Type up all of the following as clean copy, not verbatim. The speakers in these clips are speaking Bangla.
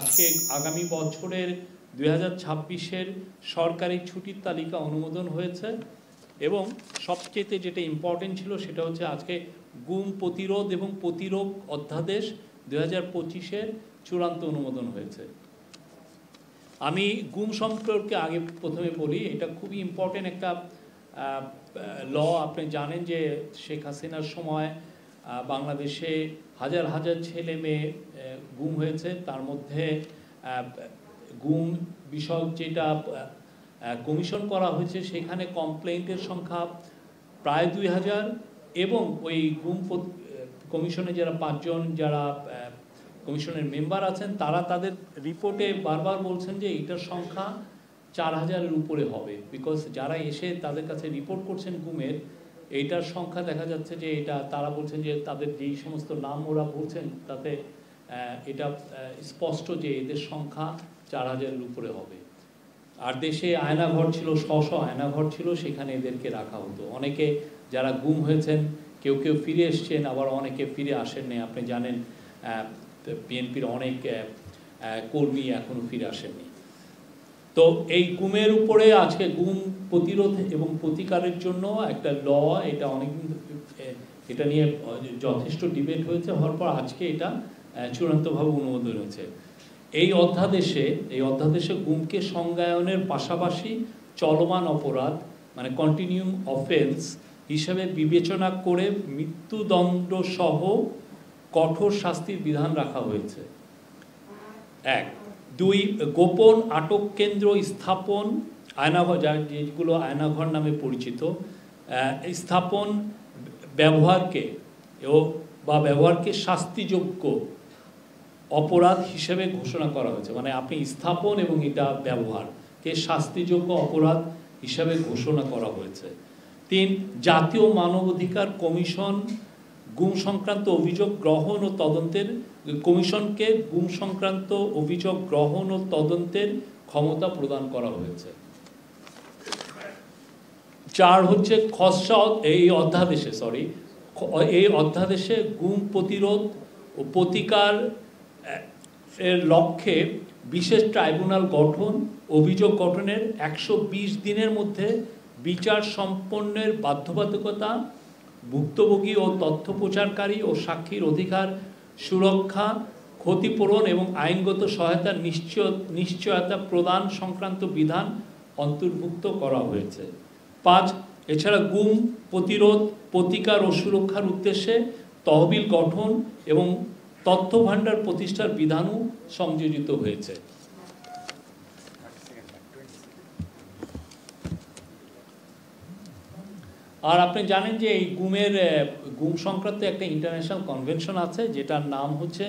আজকে আগামী বছরের 2026-এর সরকারি ছুটির তালিকা অনুমোদন হয়েছে এবং সবচেয়ে যেটা ইম্পর্টেন্ট ছিল সেটা হচ্ছে আজকে গুম প্রতিরোধ এবং প্রতিরোধ অধ্যাদেশ 2025-এর চূড়ান্ত অনুমোদন হয়েছে। আমি গুম সম্পর্কে আগে প্রথমে বলি, এটা খুবই ইম্পর্টেন্ট একটা ল। আপনি জানেন যে শেখ হাসিনার সময় বাংলাদেশে হাজার হাজার ছেলে মেয়ে গুম হয়েছে। তার মধ্যে গুম বিষয়ক যেটা কমিশন করা হয়েছে সেখানে কমপ্লেইন্টের সংখ্যা প্রায় 2000 এবং ওই গুম কমিশনে যারা 5 জন যারা কমিশনের মেম্বার আছেন তারা তাদের রিপোর্টে বারবার বলছেন যে এটার সংখ্যা 4000-এর উপরে হবে, বিকজ যারা এসে তাদের কাছে রিপোর্ট করছেন গুমের এইটার সংখ্যা দেখা যাচ্ছে যে এটা তারা বলছেন যে তাদের যেই সমস্ত নাম ওরা বলছেন তাতে এটা স্পষ্ট যে এদের সংখ্যা 4000-এর উপরে হবে। আর দেশে আয়নাঘর ছিল, শশ আয়নাঘর ছিল, সেখানে এদেরকে রাখা হতো। অনেকে যারা গুম হয়েছেন কেউ কেউ ফিরে এসছেন, আবার অনেকে ফিরে আসেননি। আপনি জানেন বিএনপির অনেক কর্মী এখনো ফিরে আসেননি। তো এই গুমের উপরে আজকে গুম প্রতিরোধ এবং প্রতিকারের জন্য একটা ল, এটা অনেকদিন এটা নিয়ে যথেষ্ট ডিবেট হয়েছে, হওয়ার পর আজকে এটা চূড়ান্তভাবে অনুমোদন হয়েছে। এই অধ্যাদেশে গুমকে সংজ্ঞায়নের পাশাপাশি চলমান অপরাধ মানে কন্টিনিউম অফেন্স হিসেবে বিবেচনা করে মৃত্যুদণ্ড সহ কঠোর শাস্তির বিধান রাখা হয়েছে। 1, 2 গোপন আটক কেন্দ্র স্থাপন, আয়নাঘর যেগুলো আয়নাঘর নামে পরিচিত, স্থাপন ব্যবহারকে শাস্তিযোগ্য অপরাধ হিসেবে ঘোষণা করা হয়েছে। মানে আপনি স্থাপন এবং এটা ব্যবহারকে শাস্তিযোগ্য অপরাধ হিসাবে ঘোষণা করা হয়েছে। 3 জাতীয় মানবাধিকার কমিশন গুম সংক্রান্ত অভিযোগ গ্রহণ ও তদন্তের কমিশনকে গুম সংক্রান্ত অভিযোগ গ্রহণ ও তদন্তের ক্ষমতা প্রদান করা হয়েছে। 4 হচ্ছে খসড়া এই অধ্যাদেশে গুম প্রতিরোধ ও প্রতিকার এর লক্ষ্যে বিশেষ ট্রাইব্যুনাল গঠন, অভিযোগ গঠনের 120 দিনের মধ্যে বিচার সম্পন্নের বাধ্যবাধকতা, ভুক্তভোগী ও তথ্য প্রচারকারী ও সাক্ষীর অধিকার সুরক্ষা, ক্ষতিপূরণ এবং আইনগত সহায়তার নিশ্চয়তা প্রদান সংক্রান্ত বিধান অন্তর্ভুক্ত করা হয়েছে। 5 এছাড়া গুম প্রতিরোধ, প্রতিকার ও সুরক্ষার উদ্দেশ্যে তহবিল গঠন এবং তথ্য ভাণ্ডার প্রতিষ্ঠার বিধানও সংযোজিত হয়েছে। আর আপনি জানেন যে এই গুম সংক্রান্ত একটা ইন্টারন্যাশনাল কনভেনশন আছে, যেটার নাম হচ্ছে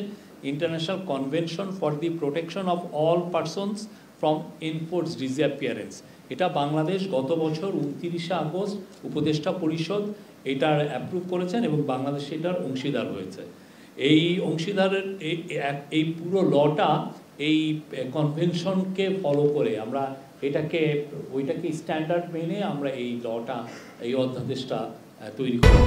international convention for the protection of all persons from enforced disappearance. এটা বাংলাদেশ গত বছর 29শে আগস্ট উপদেষ্টা পরিষদ এটার অ্যাপ্রুভ করেছেন এবং বাংলাদেশ এটার অংশীদার হয়েছে। এই অংশীদারের এই পুরো লটা এই কনভেনশনকে ফলো করে আমরা ওইটাকে স্ট্যান্ডার্ড মেনে আমরা এই লটা, এই অধ্যাদেশটা তৈরি করি।